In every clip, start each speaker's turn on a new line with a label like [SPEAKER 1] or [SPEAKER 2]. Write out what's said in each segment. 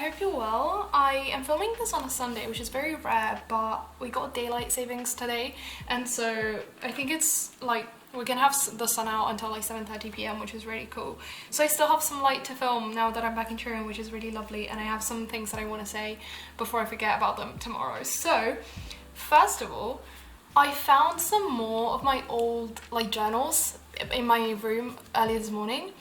[SPEAKER 1] hope you're well. I am filming this on a Sunday, which is very rare, but we got daylight savings today, and so I think it's like we're gonna have the sun out until like 7:30 p.m, which is really cool. So I still have some light to film now that I'm back in Turin, which is really lovely, and I have some things that I want to say before I forget about them tomorrow. So first of all, I found some more of my old like journals in my room earlier this morning,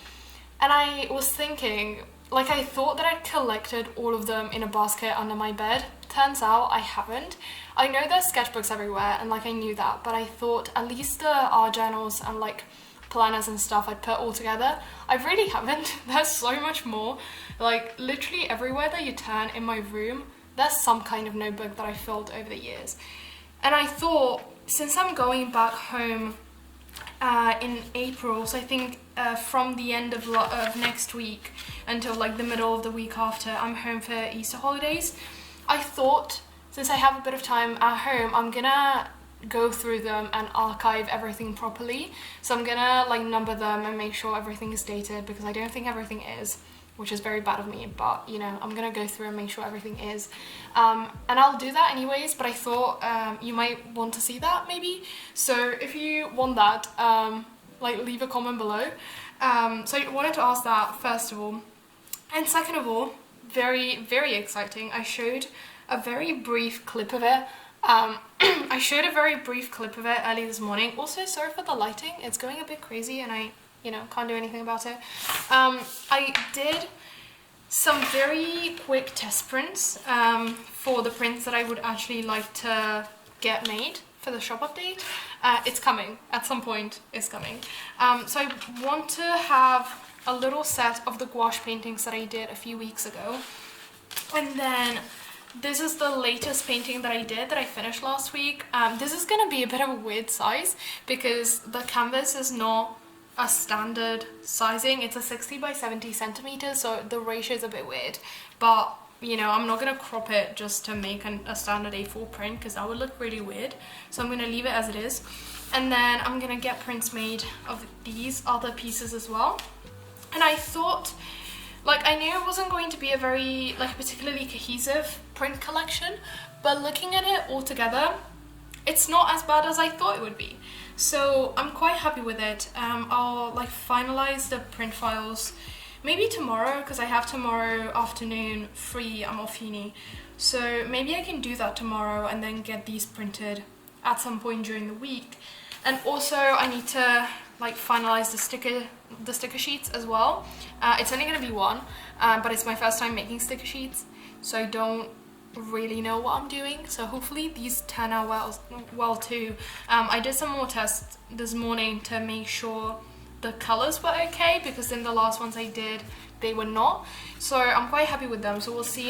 [SPEAKER 1] and I was thinking, like, I thought that I'd collected all of them in a basket under my bed. Turns out I haven't. I know there's sketchbooks everywhere, and like I knew that, but I thought at least the art journals and like planners and stuff I'd put all together. I really haven't. There's so much more. Like literally everywhere that you turn in my room, there's some kind of notebook that I filled over the years. And I thought, since I'm going back home in April, so I think from the end of next week until like the middle of the week after, I'm home for Easter holidays. I thought, since I have a bit of time at home, I'm gonna go through them and archive everything properly. So I'm gonna like number them and make sure everything is dated, because I don't think everything is, which is very bad of me, but you know, I'm gonna go through and make sure everything is. And I'll do that anyways, but I thought you might want to see that maybe. So if you want that, like leave a comment below. So I wanted to ask that first of all. And second of all, very exciting, I showed a very brief clip of it. I showed a very brief clip of it early this morning. Also, sorry for the lighting, it's going a bit crazy and I can't do anything about it. I did some very quick test prints for the prints that I would actually like to get made for the shop update. It's coming, at some point it's coming. So I want to have a little set of the gouache paintings that I did a few weeks ago. And then this is the latest painting that I did that I finished last week. This is gonna be a bit of a weird size because the canvas is not a standard sizing. It's a 60 by 70 centimeters, so the ratio is a bit weird, but you know, I'm not gonna crop it just to make a standard A4 print, because that would look really weird. So I'm gonna leave it as it is, and then I'm gonna get prints made of these other pieces as well. And I thought, like, I knew it wasn't going to be a very like particularly cohesive print collection, but looking at it all together, it's not as bad as I thought it would be. So I'm quite happy with it. I'll like finalize the print files maybe tomorrow, because I have tomorrow afternoon free. I'm off uni, so maybe I can do that tomorrow and then get these printed at some point during the week. And also I need to like finalize the sticker sheets as well. It's only gonna be one, but it's my first time making sticker sheets, so I don't really know what I'm doing, so hopefully these turn out well too. I did some more tests this morning to make sure the colors were okay, because in the last ones I did, they were not. So I'm quite happy with them, so we'll see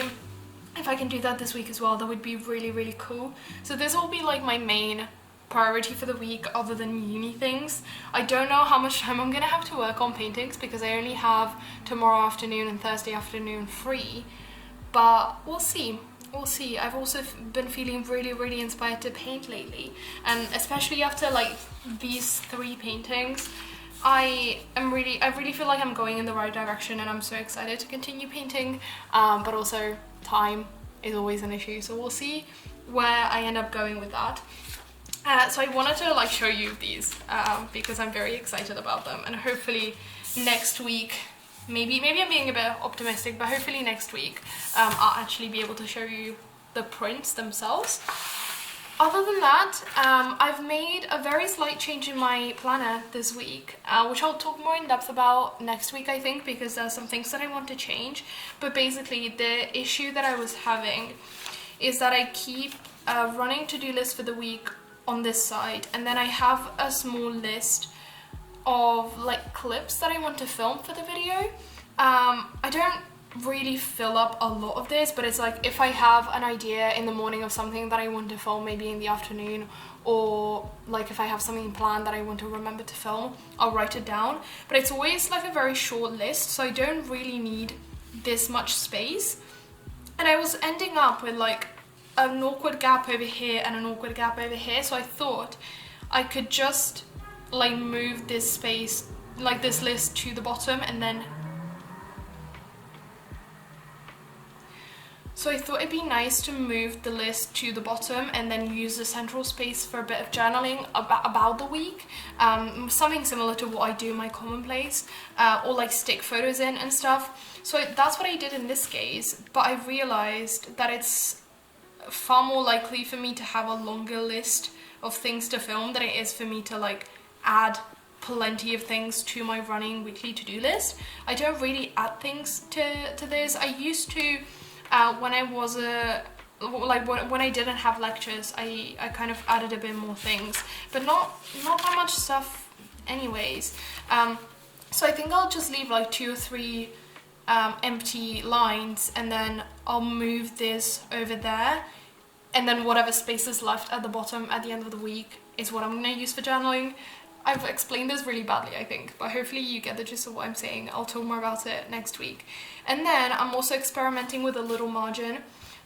[SPEAKER 1] if I can do that this week as well. That would be really cool. So this will be like my main priority for the week, other than uni things. I don't know how much time I'm gonna have to work on paintings, because I only have tomorrow afternoon and Thursday afternoon free, but we'll see. We'll see. I've also been feeling really inspired to paint lately, and especially after like these 3 paintings, I really feel like I'm going in the right direction, and I'm so excited to continue painting, but also time is always an issue, so we'll see where I end up going with that. So I wanted to like show you these because I'm very excited about them, and hopefully next week, maybe I'm being a bit optimistic, but hopefully next week I'll actually be able to show you the prints themselves. Other than that, I've made a very slight change in my planner this week, which I'll talk more in depth about next week, I think, because there's some things that I want to change. But basically the issue that I was having is that I keep running to-do lists for the week on this side, and then I have a small list of like clips that I want to film for the video. I don't really fill up a lot of this, but it's like if I have an idea in the morning of something that I want to film maybe in the afternoon, or like if I have something planned that I want to remember to film, I'll write it down. But it's always like a very short list, so I don't really need this much space. And I was ending up with like an awkward gap over here and an awkward gap over here, so I thought I could just like move this space, like this list, to the bottom, and then So I thought it'd be nice to move the list to the bottom and then use the central space for a bit of journaling about the week. Something similar to what I do in my Commonplace, or like stick photos in and stuff. So that's what I did in this case, but I realized that it's far more likely for me to have a longer list of things to film than it is for me to like add plenty of things to my running weekly to-do list. I don't really add things to this. I used to, when I was when I didn't have lectures, I kind of added a bit more things, but not that much stuff anyways. So I think I'll just leave like 2 or 3 empty lines, and then I'll move this over there, and then whatever space is left at the bottom at the end of the week is what I'm going to use for journaling. I've explained this really badly, I think, but hopefully you get the gist of what I'm saying. I'll talk more about it next week. And then I'm also experimenting with a little margin.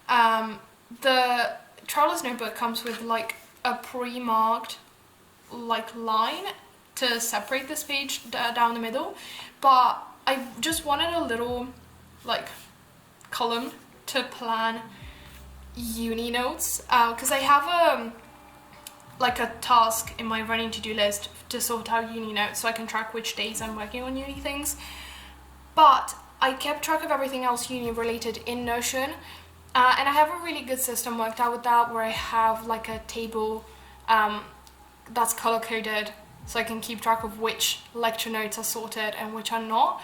[SPEAKER 1] The Traveler's Notebook comes with like a pre-marked like line to separate this page down the middle, but I just wanted a little like column to plan uni notes, because I have like a task in my running to-do list to sort out uni notes so I can track which days I'm working on uni things. But I kept track of everything else uni related in Notion, and I have a really good system worked out with that, where I have like a table that's color coded so I can keep track of which lecture notes are sorted and which are not.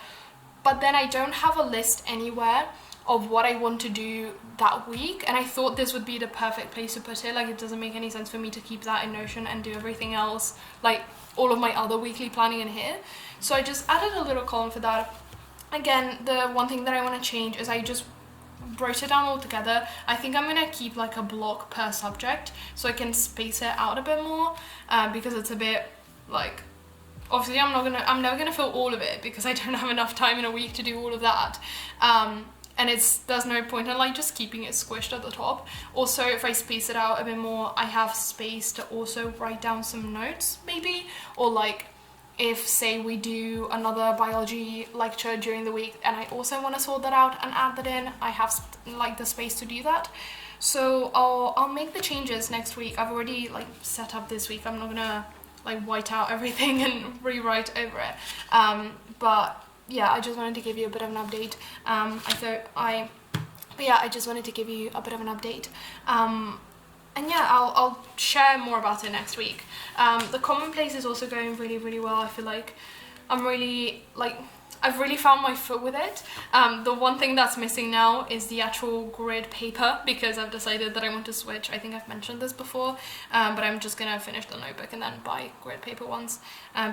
[SPEAKER 1] But then I don't have a list anywhere of what I want to do that week, and I thought this would be the perfect place to put it. Like, it doesn't make any sense for me to keep that in Notion and do everything else, like all of my other weekly planning in here. So I just added a little column for that. Again, the one thing that I want to change is I just wrote it down all together. I think I'm gonna keep like a block per subject so I can space it out a bit more, because it's a bit like, obviously I'm never gonna fill all of it because I don't have enough time in a week to do all of that. And there's no point in like just keeping it squished at the top. Also, if I space it out a bit more, I have space to also write down some notes maybe, or like if say we do another biology lecture during the week and I also want to sort that out and add that in, I have like the space to do that. So I'll make the changes next week. I've already like set up this week. I'm not gonna like white out everything and rewrite over it. But yeah, I just wanted to give you a bit of an update. I just wanted to give you a bit of an update. And yeah, I'll share more about it next week. The Commonplace is also going really, really well. I feel like I've really found my foot with it. The one thing that's missing now is the actual grid paper, because I've decided that I want to switch. I think I've mentioned this before, but I'm just gonna finish the notebook and then buy grid paper ones,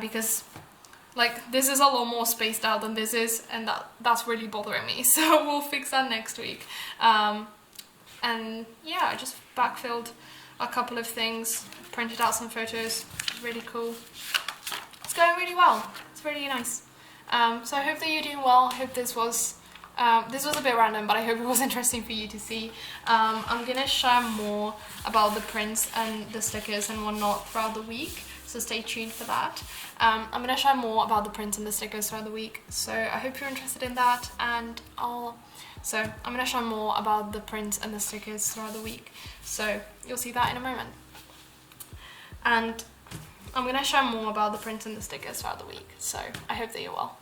[SPEAKER 1] because like this is a lot more spaced out than this is, and that's really bothering me. So we'll fix that next week. And yeah, I just backfilled a couple of things, printed out some photos. Really cool. It's going really well. It's really nice. So I hope that you're doing well. I hope this was a bit random, but I hope it was interesting for you to see. I'm gonna share more about the prints and the stickers and whatnot throughout the week, so stay tuned for that. I'm gonna share more about the prints and the stickers throughout the week, so I hope you're interested in that. And I'm gonna share more about the prints and the stickers throughout the week, so you'll see that in a moment. And I'm gonna share more about the prints and the stickers throughout the week, so I hope that you're well.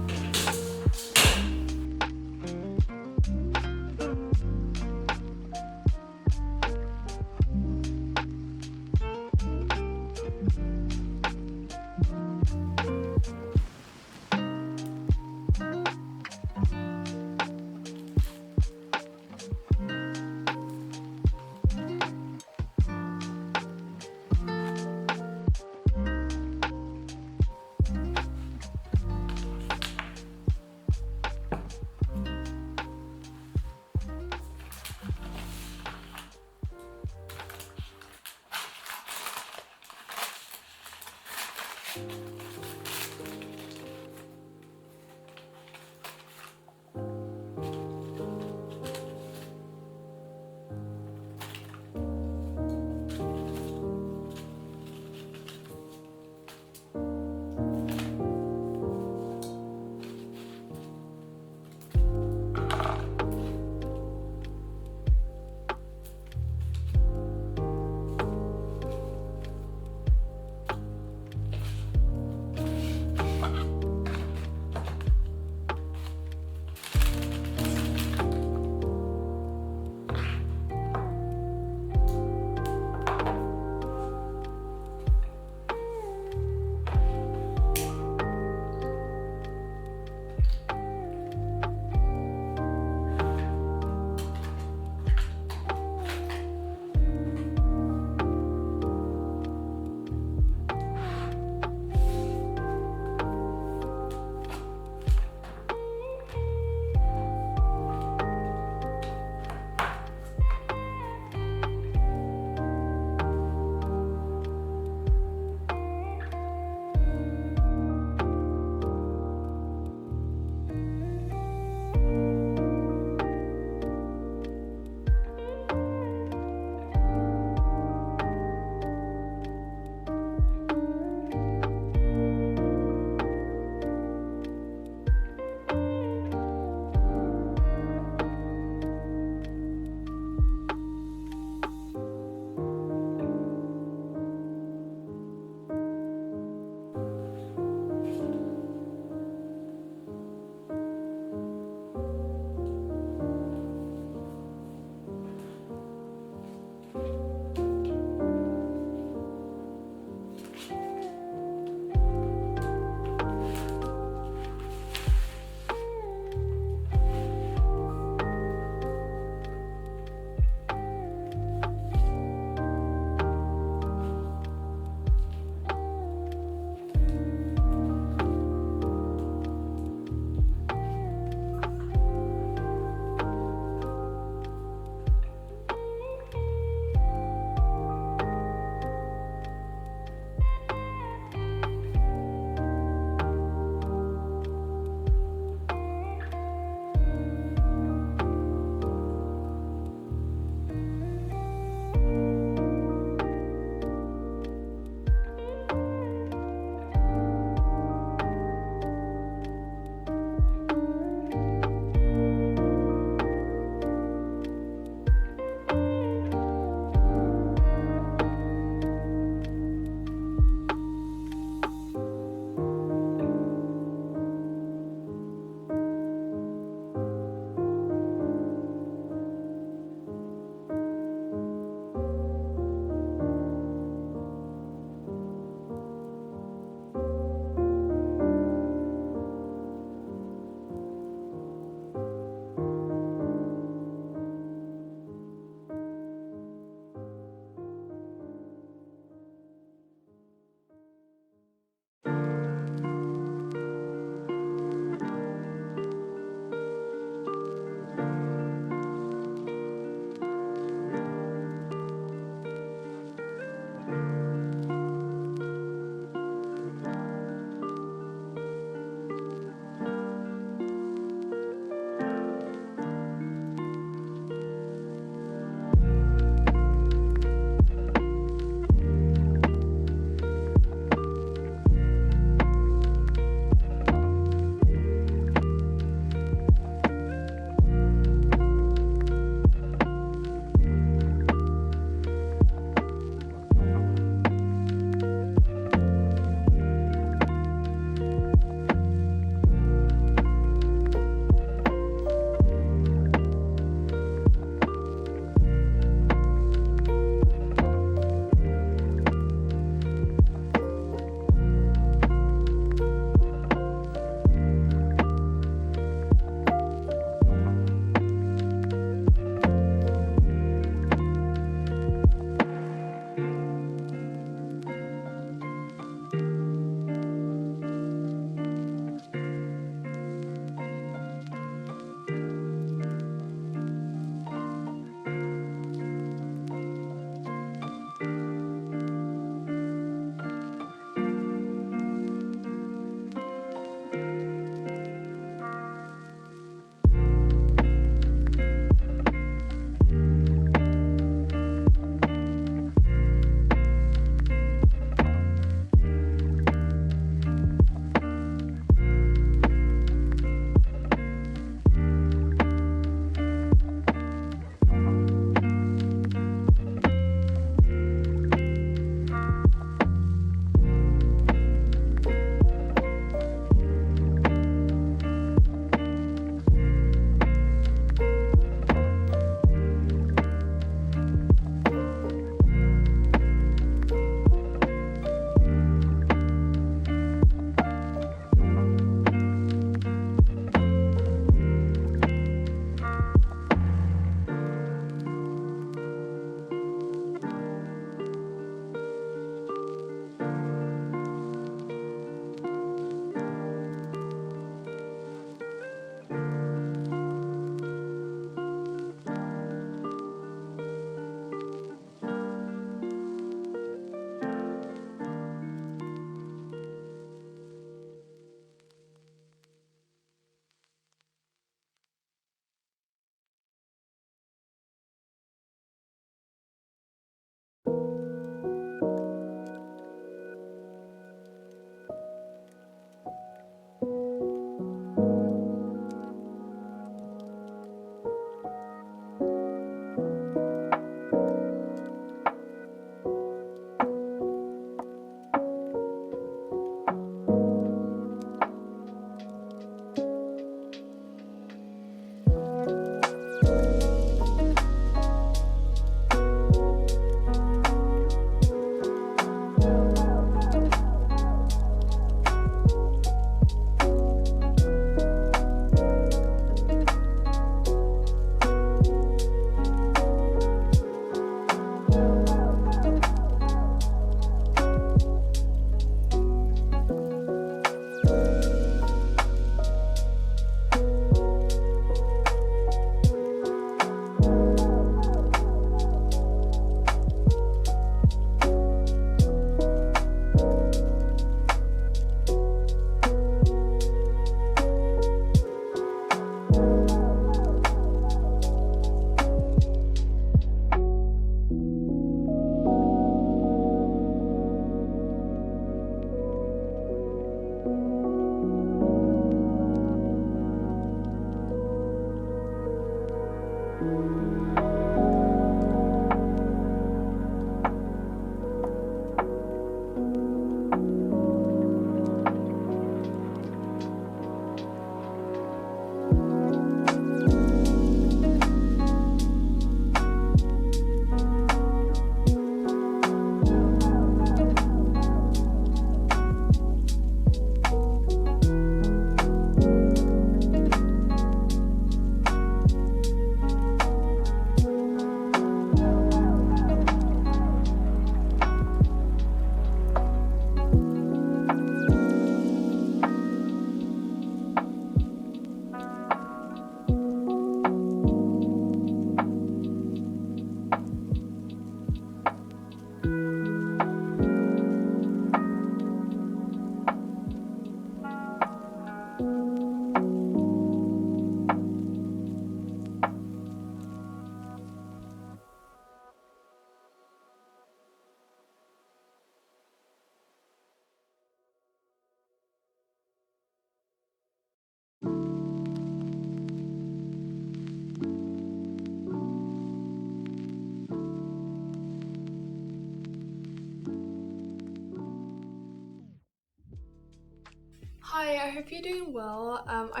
[SPEAKER 1] Hi, I hope you're doing well. I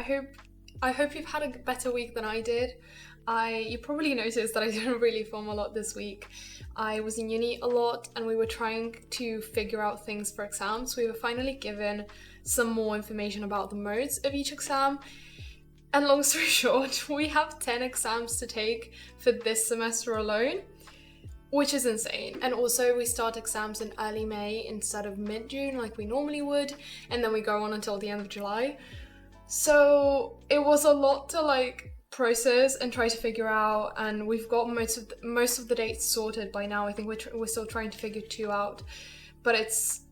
[SPEAKER 1] hope you've had a better week than I did. You probably noticed that I didn't really film a lot this week. I was in uni a lot and we were trying to figure out things for exams. We were finally given some more information about the modes of each exam. And long story short, we have 10 exams to take for this semester alone, which is insane. And also we start exams in early May instead of mid-June like we normally would, and then we go on until the end of July. So it was a lot to like process and try to figure out, and we've got most of the dates sorted by now. I think we're still trying to figure 2 out, but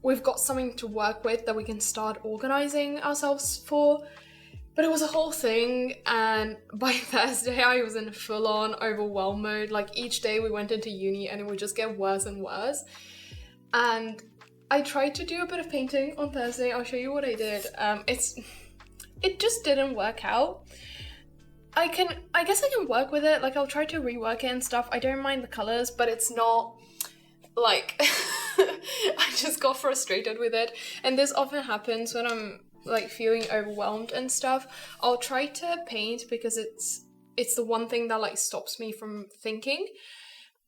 [SPEAKER 1] we've got something to work with that we can start organizing ourselves for. But it was a whole thing, and by Thursday I was in full-on overwhelm mode. Like each day we went into uni and it would just get worse and worse. And I tried to do a bit of painting on Thursday. I'll show you what I did. It just didn't work out. I guess I can work with it. Like I'll try to rework it and stuff. I don't mind the colors, but it's not like I just got frustrated with it. And this often happens when I'm like feeling overwhelmed and stuff. I'll try to paint because it's the one thing that like stops me from thinking.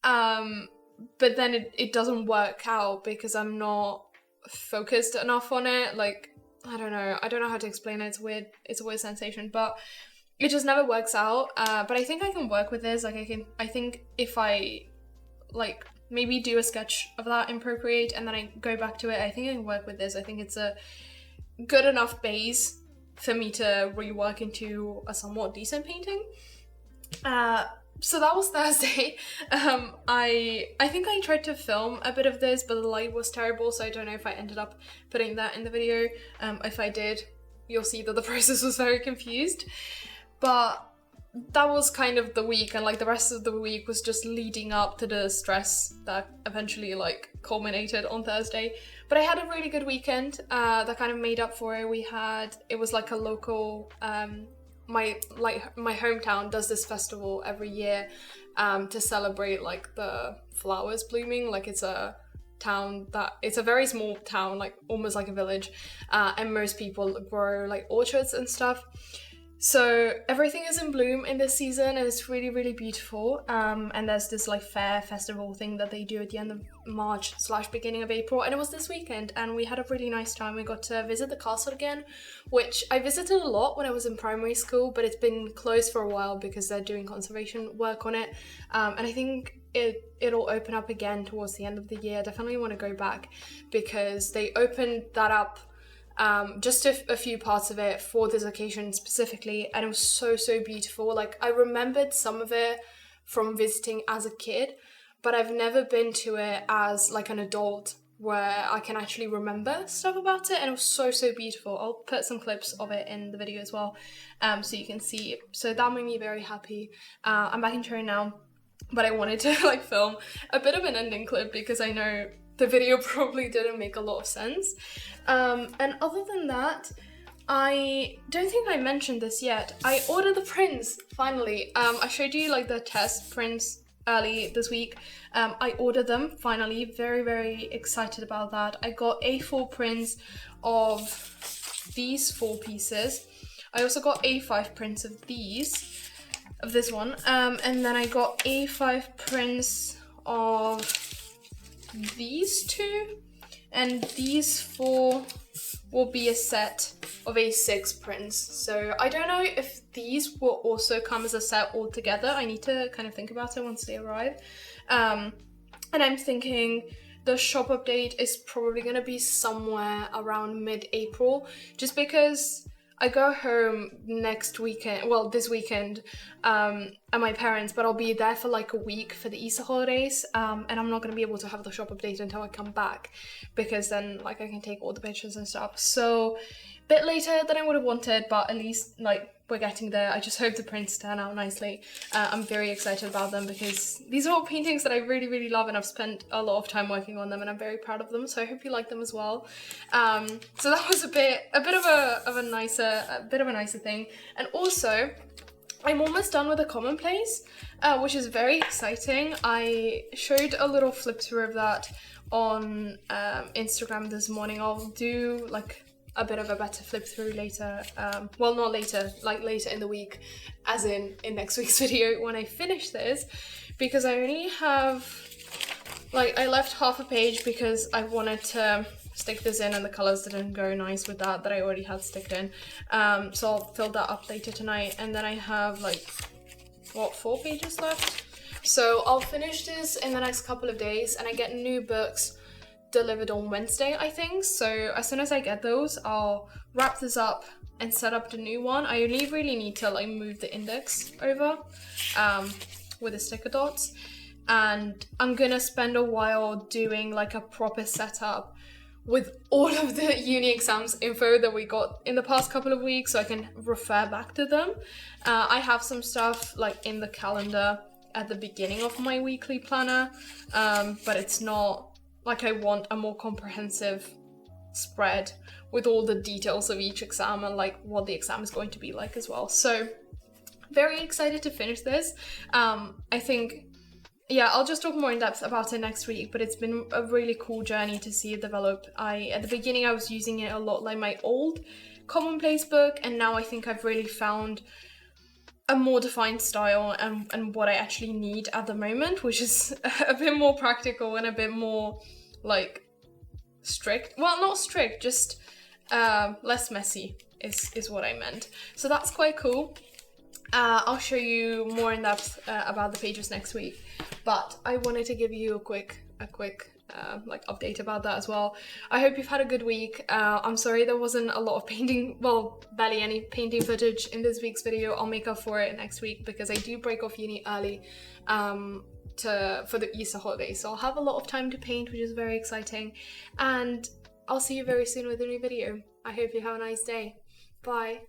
[SPEAKER 1] But then it doesn't work out because I'm not focused enough on it. Like I don't know how to explain it. It's a weird sensation, but it just never works out. But I think I can work with this. Like I think if I like maybe do a sketch of that in Procreate and then I go back to it, I think I can work with this. I think it's a good enough base for me to rework into a somewhat decent painting. So that was Thursday. I think I tried to film a bit of this, but the light was terrible, so I don't know if I ended up putting that in the video. If I did, you'll see that the process was very confused. But that was kind of the week, and like the rest of the week was just leading up to the stress that eventually like culminated on Thursday. But I had a really good weekend that kind of made up for it. It was like a local, my hometown does this festival every year to celebrate like the flowers blooming. Like it's a very small town, like almost like a village, and most people grow like orchards and stuff. So everything is in bloom in this season and it's really, really beautiful. And there's this like festival thing that they do at the end of March / beginning of April. And it was this weekend and we had a really nice time. We got to visit the castle again, which I visited a lot when I was in primary school, but it's been closed for a while because they're doing conservation work on it. And I think it'll open up again towards the end of the year. Definitely want to go back because they opened that up just a few parts of it for this occasion specifically, and it was so beautiful. Like I remembered some of it from visiting as a kid, but I've never been to it as like an adult where I can actually remember stuff about it, and it was so beautiful. I'll put some clips of it in the video as well, so you can see. So that made me very happy. I'm back in Jiro now, but I wanted to like film a bit of an ending clip because I know the video probably didn't make a lot of sense. And other than that, I don't think I mentioned this yet. I ordered the prints, finally. I showed you like the test prints early this week. I ordered them, finally. Very excited about that. I got A4 prints of these 4 pieces. I also got A5 prints of this one. And then I got A5 prints of these 2, and these 4 will be a set of A6 prints. So I don't know if these will also come as a set all together. I need to kind of think about it once they arrive. And I'm thinking the shop update is probably going to be somewhere around mid-April, just because I go home next weekend, well, this weekend, at my parents', but I'll be there for like a week for the Easter holidays, and I'm not going to be able to have the shop update until I come back, because then like I can take all the pictures and stuff. So a bit later than I would have wanted, but at least like we're getting there. I just hope the prints turn out nicely. I'm very excited about them because these are all paintings that I really love, and I've spent a lot of time working on them, and I'm very proud of them. So I hope you like them as well. So that was a bit of a nicer thing. And also, I'm almost done with the Commonplace, which is very exciting. I showed a little flip through of that on Instagram this morning. I'll do like a bit of a better flip through later, well, not later, like later in the week, as in next week's video when I finish this, because I only have, like, I left half a page because I wanted to stick this in and the colours didn't go nice with that I already had sticked in, so I'll fill that up later tonight, and then I have like, what, 4 pages left? So I'll finish this in the next couple of days, and I get new books delivered on Wednesday, I think. So as soon as I get those, I'll wrap this up and set up the new one. I only really need to like move the index over with the sticker dots, and I'm gonna spend a while doing like a proper setup with all of the uni exams info that we got in the past couple of weeks, so I can refer back to them. I have some stuff like in the calendar at the beginning of my weekly planner, but it's not like, I want a more comprehensive spread with all the details of each exam and like what the exam is going to be like as well. So very excited to finish this. I think, yeah, I'll just talk more in depth about it next week, but it's been a really cool journey to see it develop. At the beginning I was using it a lot like my old Commonplace book, and now I think I've really found a more defined style and what I actually need at the moment, which is a bit more practical and a bit more like strict. Well, not strict, just less messy is what I meant. So that's quite cool. I'll show you more in depth about the pages next week, but I wanted to give you a quick like update about that as well. I hope you've had a good week. I'm sorry there wasn't a lot of painting, well, barely any painting footage in this week's video. I'll make up for it next week because I do break off uni early for the Easter holidays, so I'll have a lot of time to paint, which is very exciting, and I'll see you very soon with a new video. I hope you have a nice day. Bye.